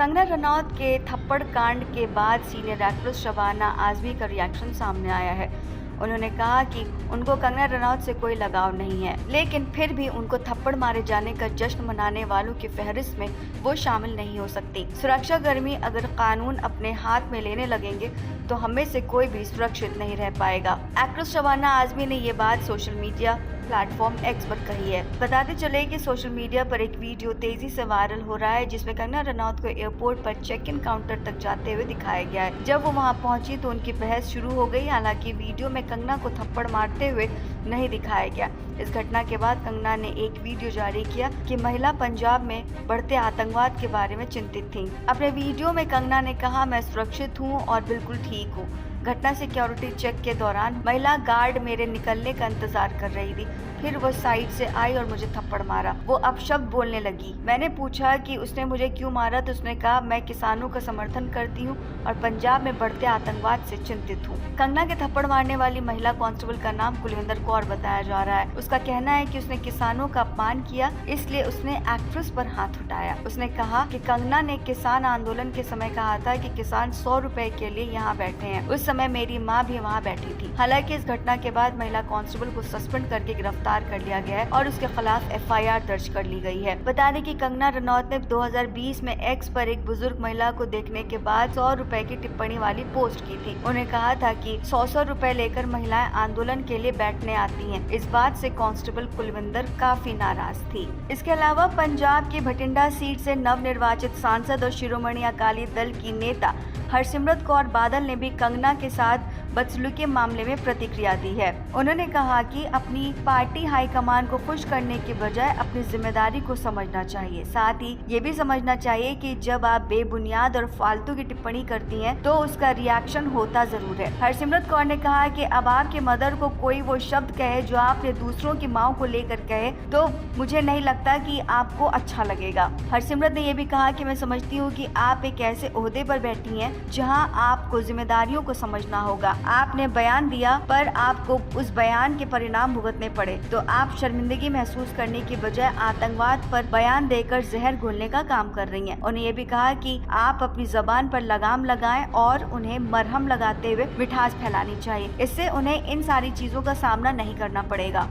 कंगना रनौत के थप्पड़ कांड के बाद सीनियर एक्ट्रेस शबाना आजमी का रिएक्शन सामने आया है। उन्होंने कहा कि उनको कंगना रनौत से कोई लगाव नहीं है, लेकिन फिर भी उनको थप्पड़ मारे जाने का जश्न मनाने वालों की फहरिस्त में वो शामिल नहीं हो सकती। सुरक्षा कर्मी अगर कानून अपने हाथ में लेने लगेंगे तो हमें से कोई भी सुरक्षित नहीं रह पाएगा। एक्ट्रेस शबाना आजमी ने ये बात सोशल मीडिया प्लेटफॉर्म एक्स पर कही है। बताते चले कि सोशल मीडिया पर एक वीडियो तेजी से वायरल हो रहा है, जिसमें कंगना रनौत को एयरपोर्ट पर चेक इन काउंटर तक जाते हुए दिखाया गया है। जब वो वहां पहुंची तो उनकी बहस शुरू हो गई। हालांकि वीडियो में कंगना को थप्पड़ मारते हुए नहीं दिखाया गया। इस घटना के बाद कंगना ने एक वीडियो जारी किया कि महिला पंजाब में बढ़ते आतंकवाद के बारे में चिंतित थी। अपने वीडियो में कंगना ने कहा, मैं सुरक्षित हूँ और बिल्कुल ठीक हूँ। घटना सिक्योरिटी चेक के दौरान महिला गार्ड मेरे निकलने का इंतजार कर रही थी, फिर वो साइड से आई और मुझे थप्पड़ मारा। वो अपशब्द बोलने लगी। मैंने पूछा कि उसने मुझे क्यों मारा तो उसने कहा, मैं किसानों का समर्थन करती हूँ और पंजाब में बढ़ते आतंकवाद से चिंतित हूँ। कंगना के थप्पड़ मारने वाली महिला कांस्टेबल का नाम कुलविंदर कौर बताया जा रहा है। उसका कहना है कि उसने किसानों का अपमान किया, इसलिए उसने एक्ट्रेस पर हाथ उठाया। उसने कहा कि कंगना ने किसान आंदोलन के समय कहा था कि किसान 100 रुपए के लिए यहाँ बैठे हैं। उस समय मेरी माँ भी वहाँ बैठी थी। हालांकि इस घटना के बाद महिला कांस्टेबल को सस्पेंड करके गिरफ्तार कर लिया गया है और उसके खिलाफ FIR दर्ज कर ली गई है। बता दें कि कंगना रनौत ने 2020 में एक्स पर एक बुजुर्ग महिला को देखने के बाद 100 रुपए की टिप्पणी वाली पोस्ट की थी। उन्हें कहा था कि 100 रुपए लेकर महिलाएं आंदोलन के लिए बैठने आती हैं। इस बात से कांस्टेबल कुलविंदर काफी नाराज थी। इसके अलावा पंजाब की भटिंडा सीट से नवनिर्वाचित सांसद और शिरोमणि अकाली दल की नेता हरसिमरत कौर बादल ने भी कंगना के साथ बदसलूकी मामले में प्रतिक्रिया दी है। उन्होंने कहा कि अपनी पार्टी हाईकमान को खुश करने के बजाय अपनी जिम्मेदारी को समझना चाहिए। साथ ही ये भी समझना चाहिए कि जब आप बेबुनियाद और फालतू की टिप्पणी करती हैं तो उसका रिएक्शन होता जरूर है। हरसिमरत कौर ने कहा कि अब आपके मदर को कोई वो शब्द कहे जो आपने दूसरों की माँ को लेकर कहे तो मुझे नहीं लगता कि आपको अच्छा लगेगा। हरसिमरत ने यह भी कहा कि मैं समझती हूँ कि आप एक ऐसे ओहदे पर बैठी हैं जहां आपको जिम्मेदारियों को समझना होगा। आपने बयान दिया पर आपको उस बयान के परिणाम भुगतने पड़े, तो आप शर्मिंदगी महसूस करने की बजाय आतंकवाद पर बयान देकर जहर घोलने का काम कर रही हैं। उन्हें ये भी कहा कि आप अपनी जबान पर लगाम लगाएं और उन्हें मरहम लगाते हुए मिठास फैलानी चाहिए। इससे उन्हें इन सारी चीजों का सामना नहीं करना पड़ेगा।